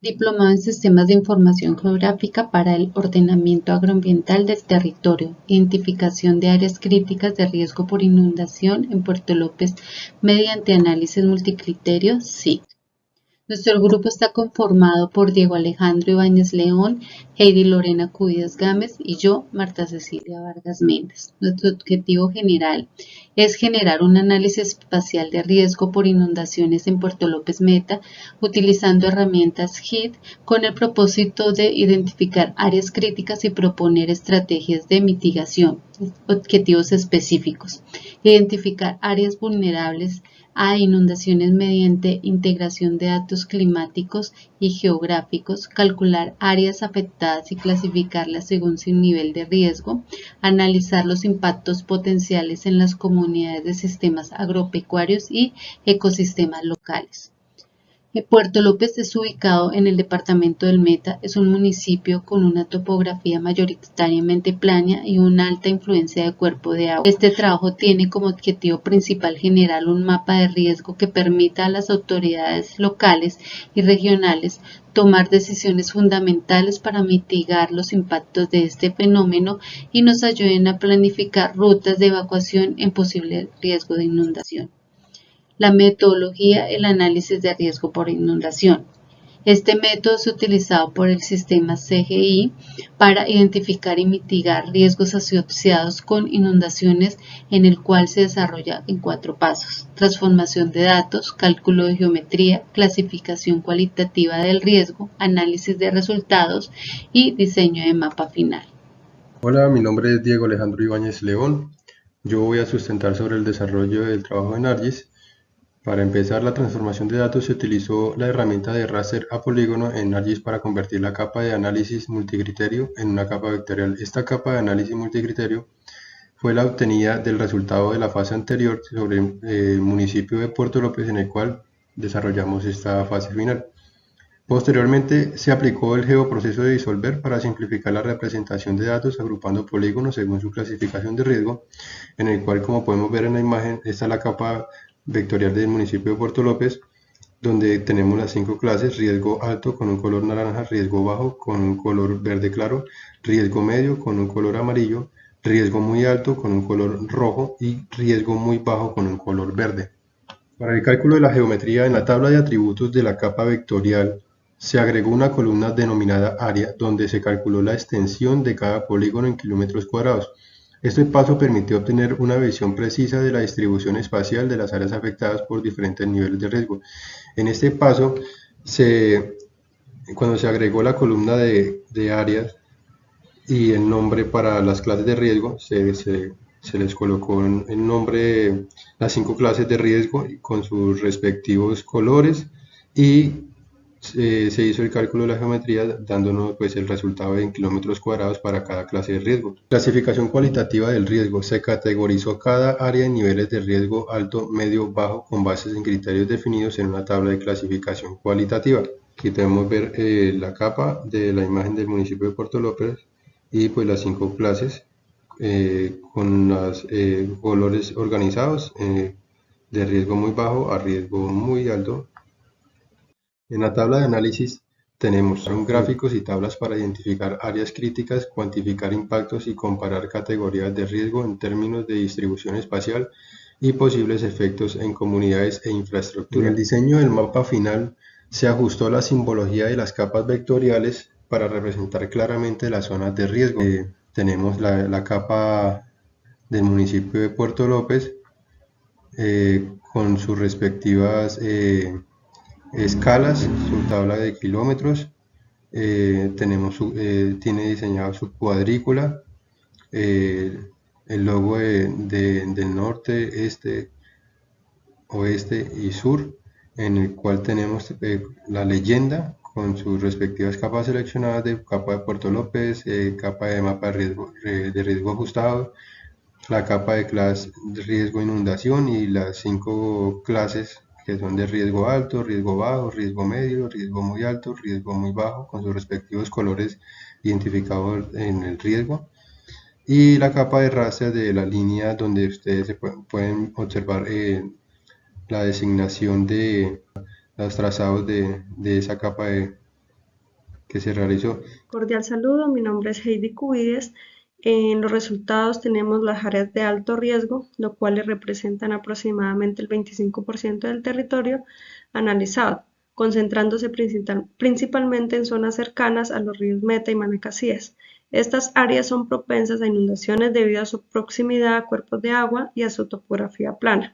Diplomado en Sistemas de Información Geográfica para el Ordenamiento Agroambiental del Territorio, identificación de áreas críticas de riesgo por inundación en Puerto López mediante análisis multicriterio, sí. Nuestro grupo está conformado por Diego Alejandro Ibáñez León, Heidi Lorena Cubillas Gámez y yo, Marta Cecilia Vargas Méndez. Nuestro objetivo general es generar un análisis espacial de riesgo por inundaciones en Puerto López Meta utilizando herramientas HIT con el propósito de identificar áreas críticas y proponer estrategias de mitigación, objetivos específicos, identificar áreas vulnerables a inundaciones mediante integración de datos climáticos y geográficos, calcular áreas afectadas y clasificarlas según su nivel de riesgo, analizar los impactos potenciales en las comunidades de sistemas agropecuarios y ecosistemas locales. Puerto López es ubicado en el departamento del Meta, es un municipio con una topografía mayoritariamente plana y una alta influencia de cuerpo de agua. Este trabajo tiene como objetivo principal generar un mapa de riesgo que permita a las autoridades locales y regionales tomar decisiones fundamentales para mitigar los impactos de este fenómeno y nos ayuden a planificar rutas de evacuación en posible riesgo de inundación. La metodología, el análisis de riesgo por inundación. Este método es utilizado por el sistema CGI para identificar y mitigar riesgos asociados con inundaciones, en el cual se desarrolla en 4 pasos: transformación de datos, cálculo de geometría, clasificación cualitativa del riesgo, análisis de resultados y diseño de mapa final. Hola, mi nombre es Diego Alejandro Ibáñez León. Yo voy a sustentar sobre el desarrollo del trabajo en ArcGIS. Para empezar, la transformación de datos se utilizó la herramienta de raster a polígono en ArcGIS para convertir la capa de análisis multicriterio en una capa vectorial. Esta capa de análisis multicriterio fue la obtenida del resultado de la fase anterior sobre el municipio de Puerto López, en el cual desarrollamos esta fase final. Posteriormente, se aplicó el geoproceso de disolver para simplificar la representación de datos agrupando polígonos según su clasificación de riesgo, en el cual, como podemos ver en la imagen, esta es la capa vectorial del municipio de Puerto López, donde tenemos las 5 clases: riesgo alto con un color naranja, riesgo bajo con un color verde claro, riesgo medio con un color amarillo, riesgo muy alto con un color rojo y riesgo muy bajo con un color verde. Para el cálculo de la geometría, en la tabla de atributos de la capa vectorial se agregó una columna denominada área, donde se calculó la extensión de cada polígono en kilómetros cuadrados. Este paso permitió obtener una visión precisa de la distribución espacial de las áreas afectadas por diferentes niveles de riesgo. En este paso, cuando se agregó la columna de áreas y el nombre para las clases de riesgo, se les colocó el nombre, las 5 clases de riesgo con sus respectivos colores, y se hizo el cálculo de la geometría dándonos pues el resultado en kilómetros cuadrados para cada clase de riesgo. Clasificación cualitativa del riesgo. Se categorizó cada área en niveles de riesgo alto, medio, bajo, con bases en criterios definidos en una tabla de clasificación cualitativa. Aquí podemos ver la capa de la imagen del municipio de Puerto López y pues las 5 clases con los colores organizados de riesgo muy bajo a riesgo muy alto. En la tabla de análisis tenemos gráficos y tablas para identificar áreas críticas, cuantificar impactos y comparar categorías de riesgo en términos de distribución espacial y posibles efectos en comunidades e infraestructura. En el diseño del mapa final se ajustó la simbología de las capas vectoriales para representar claramente las zonas de riesgo. Tenemos la capa del municipio de Puerto López con sus respectivas escalas, su tabla de kilómetros, tiene diseñado su cuadrícula, el logo del norte, este, oeste y sur, en el cual tenemos la leyenda con sus respectivas capas seleccionadas de capa de Puerto López, capa de mapa de riesgo ajustado, la capa de clase de riesgo inundación y las 5 clases que son de riesgo alto, riesgo bajo, riesgo medio, riesgo muy alto, riesgo muy bajo, con sus respectivos colores identificados en el riesgo, y la capa de raster de la línea donde ustedes pueden observar la designación de los trazados de esa capa que se realizó. Cordial saludo, mi nombre es Heidi Cubides. En los resultados tenemos las áreas de alto riesgo, lo cuales representan aproximadamente el 25% del territorio analizado, concentrándose principalmente en zonas cercanas a los ríos Meta y Manacasíes. Estas áreas son propensas a inundaciones debido a su proximidad a cuerpos de agua y a su topografía plana,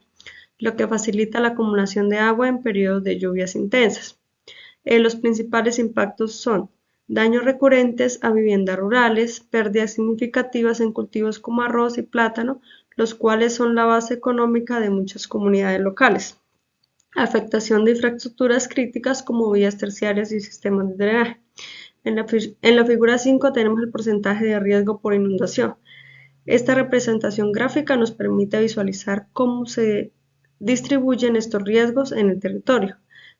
lo que facilita la acumulación de agua en periodos de lluvias intensas. Los principales impactos son daños recurrentes a viviendas rurales, pérdidas significativas en cultivos como arroz y plátano, los cuales son la base económica de muchas comunidades locales. Afectación de infraestructuras críticas como vías terciarias y sistemas de drenaje. En la figura 5 tenemos el porcentaje de riesgo por inundación. Esta representación gráfica nos permite visualizar cómo se distribuyen estos riesgos en el territorio,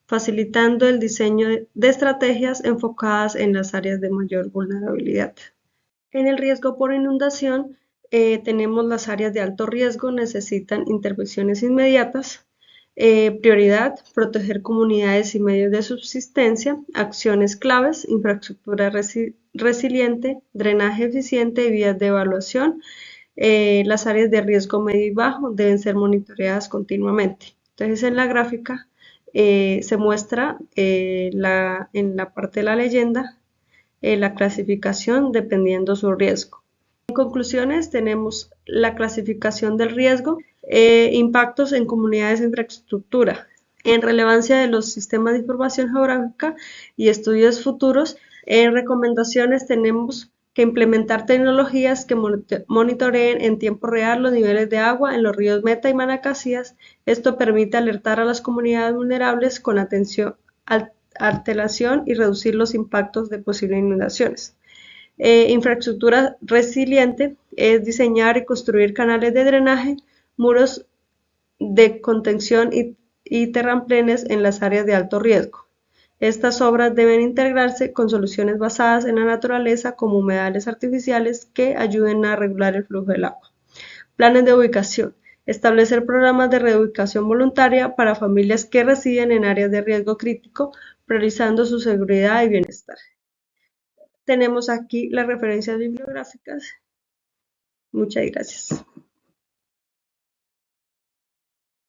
facilitando el diseño de estrategias enfocadas en las áreas de mayor vulnerabilidad. En el riesgo por inundación tenemos las áreas de alto riesgo, necesitan intervenciones inmediatas, prioridad, proteger comunidades y medios de subsistencia, acciones claves, infraestructura resiliente, drenaje eficiente y vías de evaluación. Las áreas de riesgo medio y bajo deben ser monitoreadas continuamente. Entonces en la gráfica se muestra en la parte de la leyenda la clasificación dependiendo su riesgo. En conclusiones tenemos la clasificación del riesgo, impactos en comunidades e infraestructura, en relevancia de los sistemas de información geográfica y estudios futuros. En recomendaciones tenemos que implementar tecnologías que monitoreen en tiempo real los niveles de agua en los ríos Meta y Manacasías. Esto permite alertar a las comunidades vulnerables con antelación y reducir los impactos de posibles inundaciones. Infraestructura resiliente es diseñar y construir canales de drenaje, muros de contención y terraplenes en las áreas de alto riesgo. Estas obras deben integrarse con soluciones basadas en la naturaleza como humedales artificiales que ayuden a regular el flujo del agua. Planes de ubicación. Establecer programas de reubicación voluntaria para familias que residen en áreas de riesgo crítico, priorizando su seguridad y bienestar. Tenemos aquí las referencias bibliográficas. Muchas gracias.